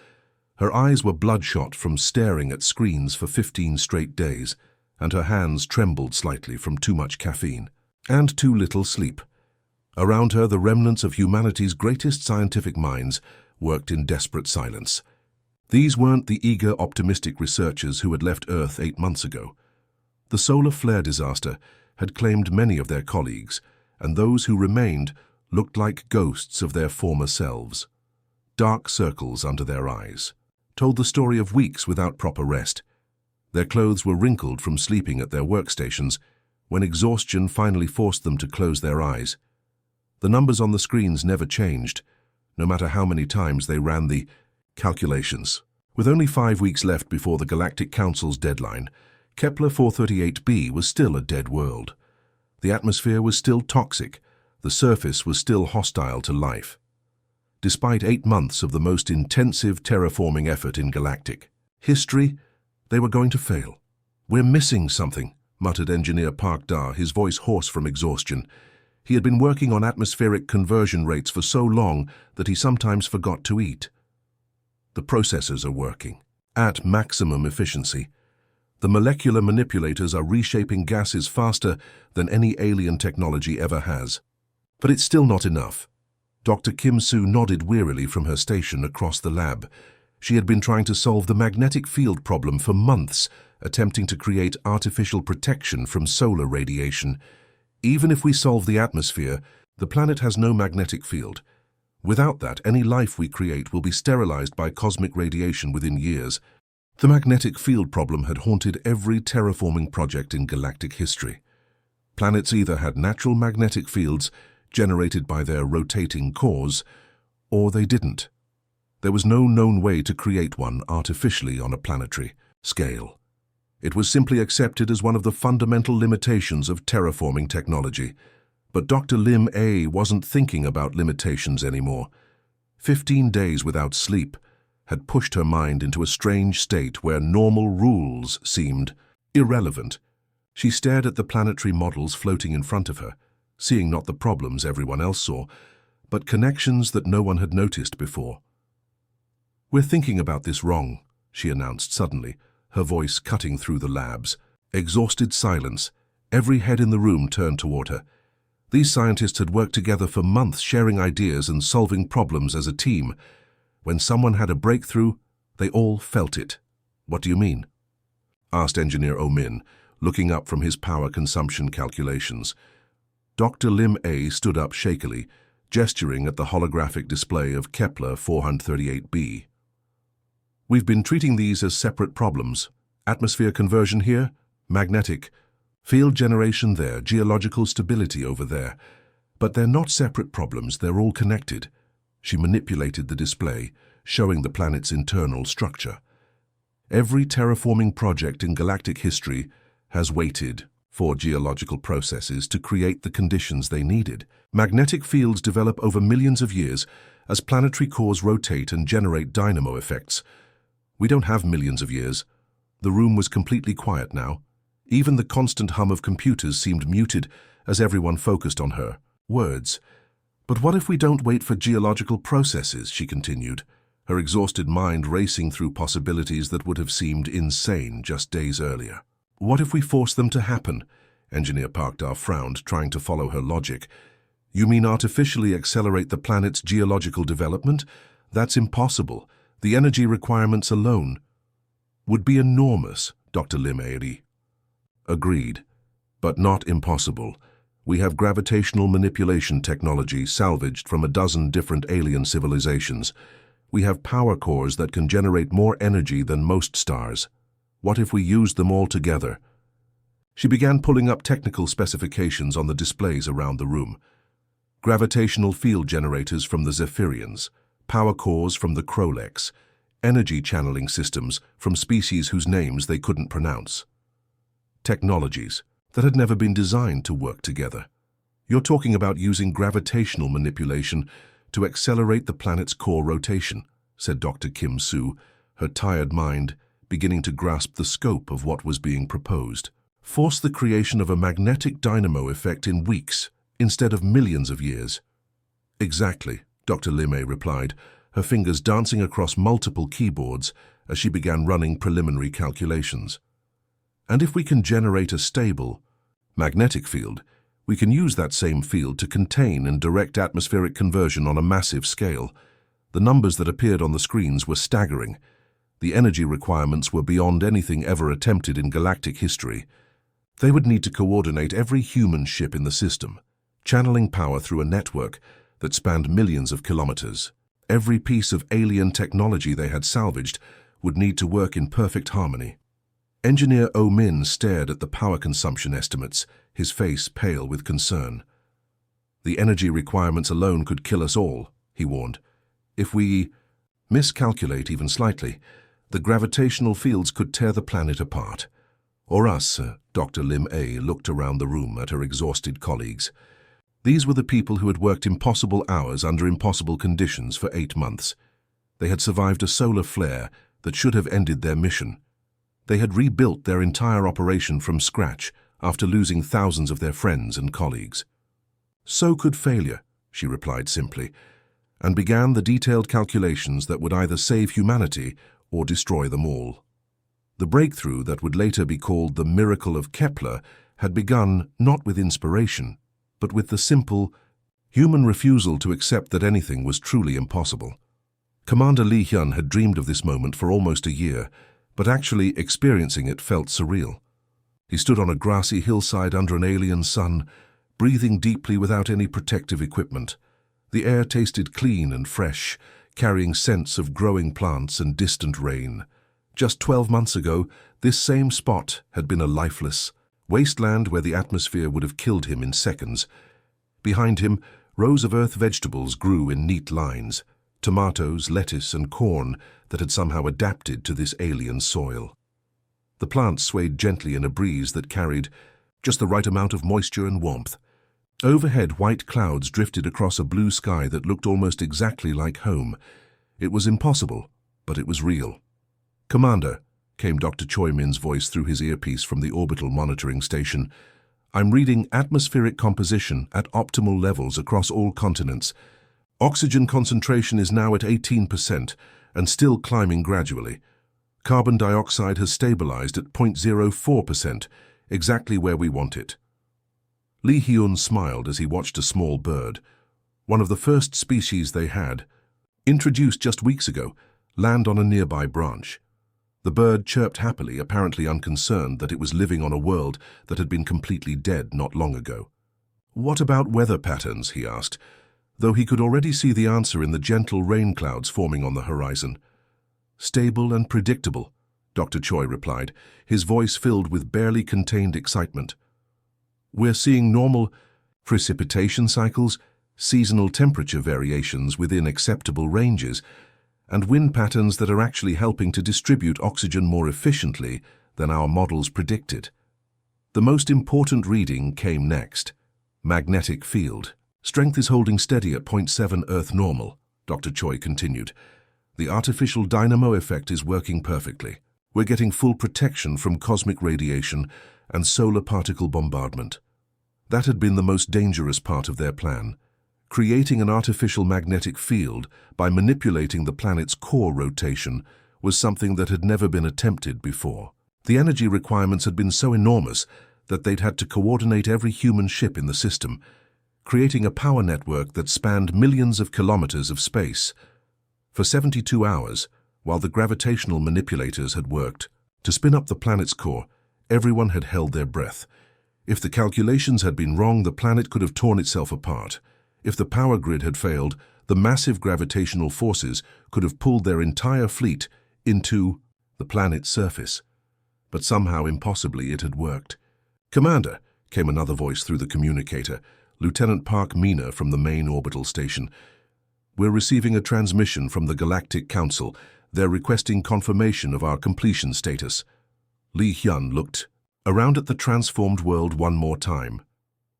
Her eyes were bloodshot from staring at screens for 15 straight days, and her hands trembled slightly from too much caffeine and too little sleep. Around her, the remnants of humanity's greatest scientific minds worked in desperate silence. These weren't the eager, optimistic researchers who had left Earth 8 months ago. The solar flare disaster had claimed many of their colleagues, and those who remained looked like ghosts of their former selves. Dark circles under their eyes told the story of weeks without proper rest. Their clothes were wrinkled from sleeping at their workstations when exhaustion finally forced them to close their eyes. The numbers on the screens never changed, no matter how many times they ran the calculations. With only 5 weeks left before the Galactic Council's deadline, Kepler 438b was still a dead world. The atmosphere was still toxic, the surface was still hostile to life. despite 8 months of the most intensive terraforming effort in galactic history. They were going to fail. "We're missing something," muttered Engineer Park Da, his voice hoarse from exhaustion. He had been working on atmospheric conversion rates for so long that he sometimes forgot to eat. "The processors are working at maximum efficiency. The molecular manipulators are reshaping gases faster than any alien technology ever has. But it's still not enough." Dr. Kim Soo nodded wearily from her station across the lab. She had been trying to solve the magnetic field problem for months, attempting to create artificial protection from solar radiation. "Even if we solve the atmosphere, the planet has no magnetic field. Without that, any life we create will be sterilized by cosmic radiation within years." The magnetic field problem had haunted every terraforming project in galactic history. Planets either had natural magnetic fields generated by their rotating cores, or they didn't. There was no known way to create one artificially on a planetary scale. It was simply accepted as one of the fundamental limitations of terraforming technology. But Dr. Lim A wasn't thinking about limitations anymore. 15 days without sleep had pushed her mind into a strange state where normal rules seemed irrelevant. She stared at the planetary models floating in front of her, seeing not the problems everyone else saw, but connections that no one had noticed before. "We're thinking about this wrong," she announced suddenly, her voice cutting through the lab's exhausted silence. Every head in the room turned toward her. These scientists had worked together for months, sharing ideas and solving problems as a team. When someone had a breakthrough, they all felt it. "What do you mean?" asked Engineer Oh-min, looking up from his power consumption calculations. Dr. Lim A stood up shakily, gesturing at the holographic display of Kepler 438b. "We've been treating these as separate problems. Atmosphere conversion here, magnetic field generation there, geological stability over there. But they're not separate problems, they're all connected." She manipulated the display, showing the planet's internal structure. Every terraforming project in galactic history has waited for geological processes to create the conditions they needed. Magnetic fields develop over millions of years as planetary cores rotate and generate dynamo effects. We don't have millions of years. The room was completely quiet now. Even the constant hum of computers seemed muted as everyone focused on her words. "But what if we don't wait for geological processes?" she continued, her exhausted mind racing through possibilities that would have seemed insane just days earlier. "What if we force them to happen?" Engineer Parkdar frowned, trying to follow her logic. "You mean artificially accelerate the planet's geological development? That's impossible. The energy requirements alone would be enormous," Dr. Lim A. agreed. "But not impossible. We have gravitational manipulation technology salvaged from a dozen different alien civilizations. We have power cores that can generate more energy than most stars. What if we used them all together?" She began pulling up technical specifications on the displays around the room. Gravitational field generators from the Zephyrians, power cores from the Kroleks, energy channeling systems from species whose names they couldn't pronounce. Technologies that had never been designed to work together. "You're talking about using gravitational manipulation to accelerate the planet's core rotation," said Dr. Kim Soo, her tired mind beginning to grasp the scope of what was being proposed. "Force the creation of a magnetic dynamo effect in weeks instead of millions of years." "Exactly," Dr. Lim A replied, her fingers dancing across multiple keyboards as she began running preliminary calculations. "And if we can generate a stable magnetic field, we can use that same field to contain and direct atmospheric conversion on a massive scale." The numbers that appeared on the screens were staggering. The energy requirements were beyond anything ever attempted in galactic history. They would need to coordinate every human ship in the system, channeling power through a network that spanned millions of kilometers. Every piece of alien technology they had salvaged would need to work in perfect harmony. Engineer Oh-min stared at the power consumption estimates, his face pale with concern. "The energy requirements alone could kill us all," he warned. "If we miscalculate even slightly, the gravitational fields could tear the planet apart. Or us." Dr. Lim A looked around the room at her exhausted colleagues. These were the people who had worked impossible hours under impossible conditions for 8 months. They had survived a solar flare that should have ended their mission. They had rebuilt their entire operation from scratch after losing thousands of their friends and colleagues. "So could failure," she replied simply, and began the detailed calculations that would either save humanity or destroy them all. The breakthrough that would later be called the miracle of Kepler had begun not with inspiration, but with the simple, human refusal to accept that anything was truly impossible. Commander Li Hyun had dreamed of this moment for almost a year, but actually experiencing it felt surreal. He stood on a grassy hillside under an alien sun, breathing deeply without any protective equipment. The air tasted clean and fresh, carrying scents of growing plants and distant rain. Just 12 months ago, this same spot had been a lifeless wasteland where the atmosphere would have killed him in seconds. Behind him, rows of earth vegetables grew in neat lines, tomatoes, lettuce, and corn that had somehow adapted to this alien soil. The plants swayed gently in a breeze that carried just the right amount of moisture and warmth. Overhead, white clouds drifted across a blue sky that looked almost exactly like home. It was impossible, but it was real. "Commander," came Dr. Choi Min's voice through his earpiece from the orbital monitoring station, "I'm reading atmospheric composition at optimal levels across all continents. Oxygen concentration is now at 18% and still climbing gradually. Carbon dioxide has stabilized at 0.04%, exactly where we want it." Lee Hyun smiled as he watched a small bird, one of the first species they had, introduced just weeks ago, land on a nearby branch. The bird chirped happily, apparently unconcerned that it was living on a world that had been completely dead not long ago. "What about weather patterns?" he asked, though he could already see the answer in the gentle rain clouds forming on the horizon. "Stable and predictable," Dr. Choi replied, his voice filled with barely contained excitement. "We're seeing normal precipitation cycles, seasonal temperature variations within acceptable ranges, and wind patterns that are actually helping to distribute oxygen more efficiently than our models predicted." The most important reading came next. Magnetic field. "Strength is holding steady at 0.7 Earth normal," Dr. Choi continued. "The artificial dynamo effect is working perfectly. We're getting full protection from cosmic radiation and solar particle bombardment." That had been the most dangerous part of their plan. Creating an artificial magnetic field by manipulating the planet's core rotation was something that had never been attempted before. The energy requirements had been so enormous that they'd had to coordinate every human ship in the system, creating a power network that spanned millions of kilometers of space. For 72 hours, while the gravitational manipulators had worked to spin up the planet's core, everyone had held their breath. If the calculations had been wrong, the planet could have torn itself apart. If the power grid had failed, the massive gravitational forces could have pulled their entire fleet into the planet's surface. But somehow, impossibly, it had worked. "Commander," came another voice through the communicator, Lieutenant Park Mina from the main orbital station. "We're receiving a transmission from the Galactic Council. They're requesting confirmation of our completion status." Lee Hyun looked around at the transformed world one more time.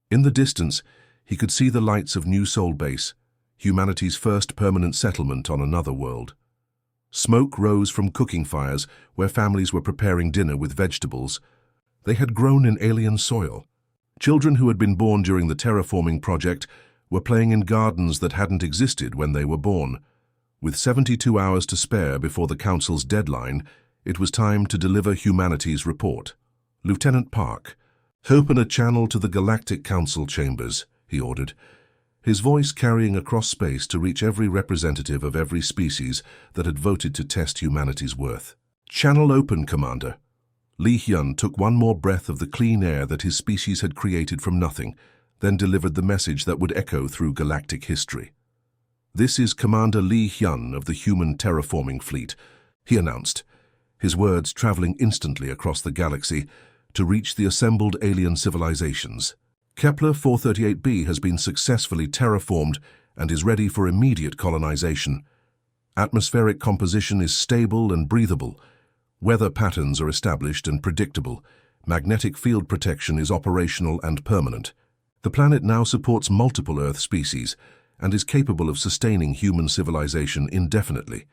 In the distance, he could see the lights of New Sol Base, humanity's first permanent settlement on another world. Smoke rose from cooking fires where families were preparing dinner with vegetables. They had grown in alien soil. Children who had been born during the terraforming project were playing in gardens that hadn't existed when they were born. With 72 hours to spare before the Council's deadline, it was time to deliver humanity's report. "Lieutenant Park, open a channel to the Galactic Council chambers," he ordered, his voice carrying across space to reach every representative of every species that had voted to test humanity's worth. "Channel open, Commander." Lee Hyun took one more breath of the clean air that his species had created from nothing, then delivered the message that would echo through galactic history. "This is Commander Lee Hyun of the Human Terraforming Fleet," he announced, his words traveling instantly across the galaxy to reach the assembled alien civilizations. "Kepler 438b has been successfully terraformed and is ready for immediate colonization. Atmospheric composition is stable and breathable. Weather patterns are established and predictable. Magnetic field protection is operational and permanent. The planet now supports multiple Earth species and is capable of sustaining human civilization indefinitely.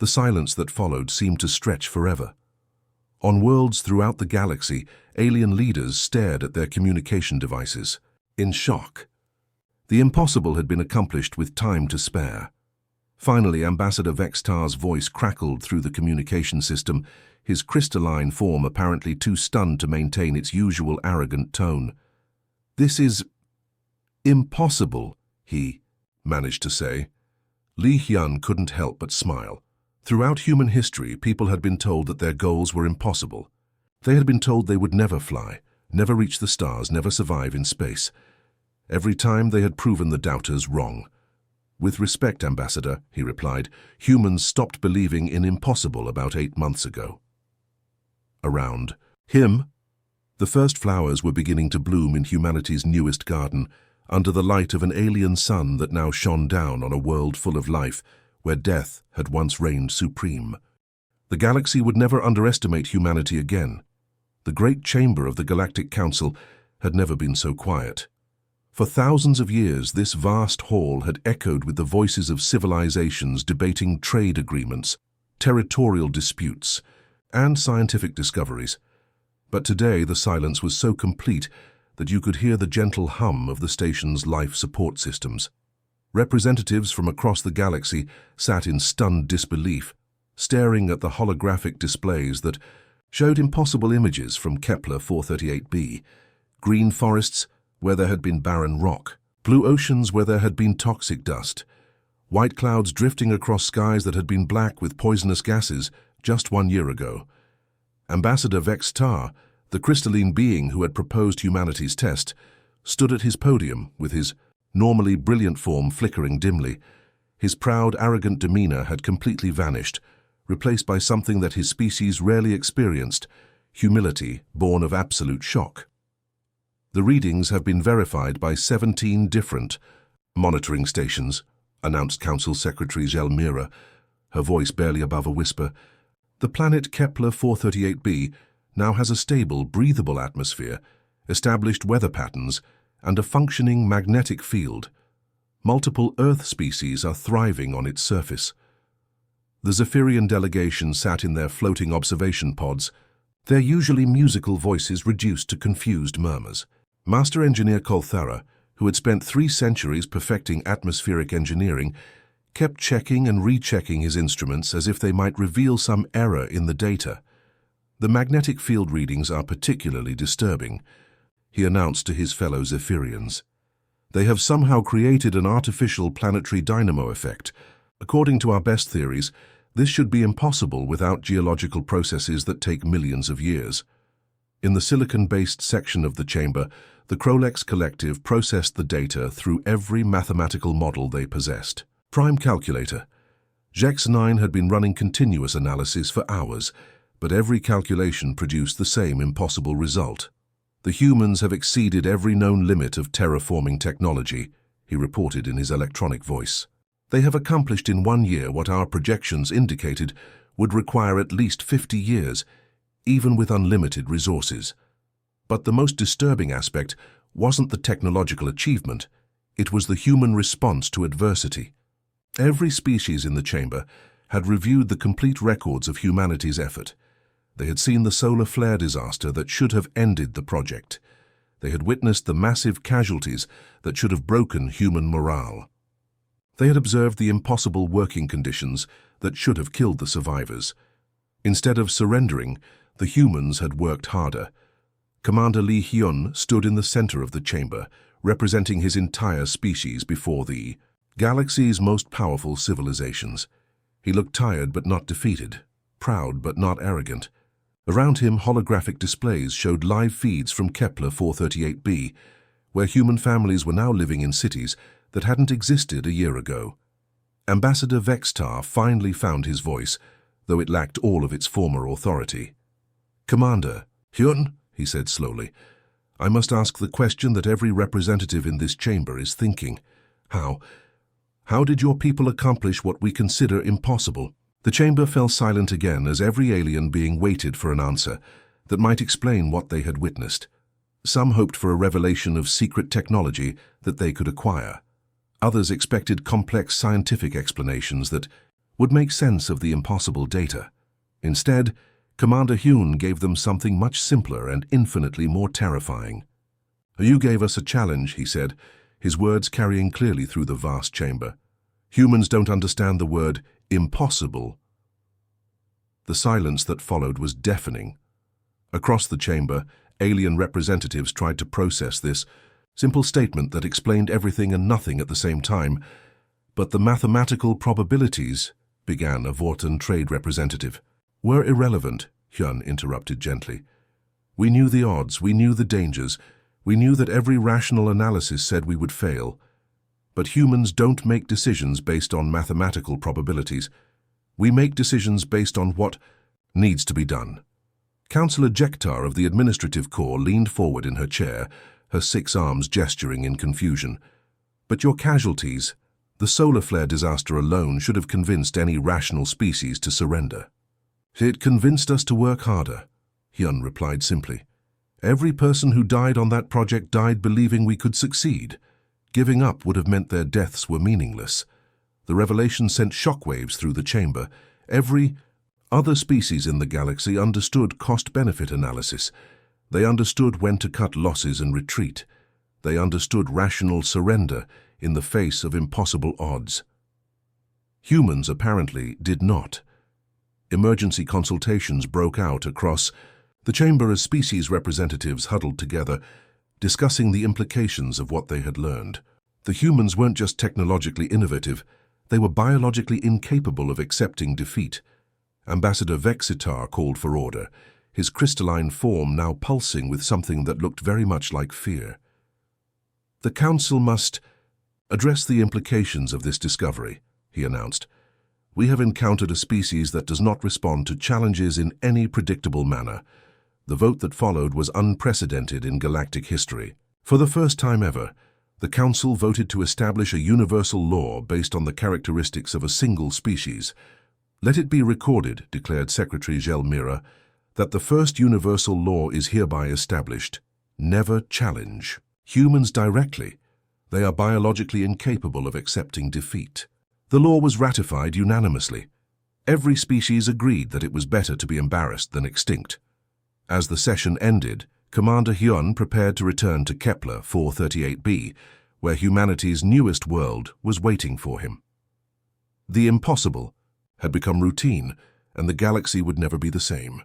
The silence that followed seemed to stretch forever. On worlds throughout the galaxy, alien leaders stared at their communication devices, in shock. The impossible had been accomplished with time to spare. Finally, Ambassador Vextar's voice crackled through the communication system, his crystalline form apparently too stunned to maintain its usual arrogant tone. "This is impossible," he managed to say. Li Hyun couldn't help but smile. Throughout human history, people had been told that their goals were impossible. They had been told they would never fly, never reach the stars, never survive in space. Every time they had proven the doubters wrong. "With respect, Ambassador," he replied, "humans stopped believing in impossible about 8 months ago." Around him, the first flowers were beginning to bloom in humanity's newest garden, under the light of an alien sun that now shone down on a world full of life, where death had once reigned supreme. The galaxy would never underestimate humanity again. The great chamber of the Galactic Council had never been so quiet. For thousands of years, this vast hall had echoed with the voices of civilizations debating trade agreements, territorial disputes, and scientific discoveries. But today the silence was so complete that you could hear the gentle hum of the station's life support systems. Representatives from across the galaxy sat in stunned disbelief, staring at the holographic displays that showed impossible images from Kepler 438b, green forests where there had been barren rock, blue oceans where there had been toxic dust, white clouds drifting across skies that had been black with poisonous gases just 1 year ago. Ambassador Vextar, the crystalline being who had proposed humanity's test, stood at his podium with his normally brilliant form flickering dimly. His proud, arrogant demeanor had completely vanished, replaced by something that his species rarely experienced, humility born of absolute shock. "The readings have been verified by 17 different monitoring stations," announced Council Secretary Zelmira, her voice barely above a whisper. "The planet Kepler 438b now has a stable, breathable atmosphere, established weather patterns, and a functioning magnetic field. Multiple Earth species are thriving on its surface." The Zephyrian delegation sat in their floating observation pods, their usually musical voices reduced to confused murmurs. Master Engineer Kolthara, who had spent 3 centuries perfecting atmospheric engineering, kept checking and rechecking his instruments as if they might reveal some error in the data. "The magnetic field readings are particularly disturbing," he announced to his fellow Zephyrians. "They have somehow created an artificial planetary dynamo effect. According to our best theories, this should be impossible without geological processes that take millions of years." In the silicon-based section of the chamber, the Krolex Collective processed the data through every mathematical model they possessed. Prime calculator. Jex-9 had been running continuous analysis for hours, but every calculation produced the same impossible result. "The humans have exceeded every known limit of terraforming technology," he reported in his electronic voice. "They have accomplished in 1 year what our projections indicated would require at least 50 years, even with unlimited resources. But the most disturbing aspect wasn't the technological achievement, it was the human response to adversity. Every species in the chamber had reviewed the complete records of humanity's effort. They had seen the solar flare disaster that should have ended the project. They had witnessed the massive casualties that should have broken human morale. They had observed the impossible working conditions that should have killed the survivors. Instead of surrendering, the humans had worked harder. Commander Li Hyun stood in the center of the chamber, representing his entire species before the galaxy's most powerful civilizations. He looked tired but not defeated, proud but not arrogant. Around him, holographic displays showed live feeds from Kepler 438b, where human families were now living in cities that hadn't existed a year ago. Ambassador Vextar finally found his voice, though it lacked all of its former authority. "Commander Hyun," he said slowly, "I must ask the question that every representative in this chamber is thinking. How did your people accomplish what we consider impossible?" The chamber fell silent again as every alien being waited for an answer that might explain what they had witnessed. Some hoped for a revelation of secret technology that they could acquire. Others expected complex scientific explanations that would make sense of the impossible data. Instead, Commander Hyun gave them something much simpler and infinitely more terrifying. "You gave us a challenge," he said, his words carrying clearly through the vast chamber. "Humans don't understand the word impossible." The silence that followed was deafening. Across the chamber, alien representatives tried to process this simple statement that explained everything and nothing at the same time. "But the mathematical probabilities," began a Vorten trade representative. "Were irrelevant," Hyun interrupted gently. "We knew the odds, we knew the dangers, we knew that every rational analysis said we would fail. But humans don't make decisions based on mathematical probabilities. We make decisions based on what needs to be done." Councillor Jektar of the Administrative Corps leaned forward in her chair, her 6 arms gesturing in confusion. "But your casualties, the solar flare disaster alone should have convinced any rational species to surrender." "It convinced us to work harder," Hyun replied simply. "Every person who died on that project died believing we could succeed. Giving up would have meant their deaths were meaningless." The revelation sent shockwaves through the chamber. Every other species in the galaxy understood cost-benefit analysis. They understood when to cut losses and retreat. They understood rational surrender in the face of impossible odds. Humans apparently did not. Emergency consultations broke out across the chamber as species representatives huddled together, discussing the implications of what they had learned. The humans weren't just technologically innovative, they were biologically incapable of accepting defeat. Ambassador Vexitar called for order, his crystalline form now pulsing with something that looked very much like fear. "The Council must address the implications of this discovery," he announced. "We have encountered a species that does not respond to challenges in any predictable manner." The vote that followed was unprecedented in galactic history. For the first time ever, the Council voted to establish a universal law based on the characteristics of a single species. "Let it be recorded," declared Secretary Gelmira, "that the first universal law is hereby established. Never challenge humans directly. They are biologically incapable of accepting defeat." The law was ratified unanimously. Every species agreed that it was better to be embarrassed than extinct. As the session ended, Commander Hyun prepared to return to Kepler 438b, where humanity's newest world was waiting for him. The impossible had become routine, and the galaxy would never be the same.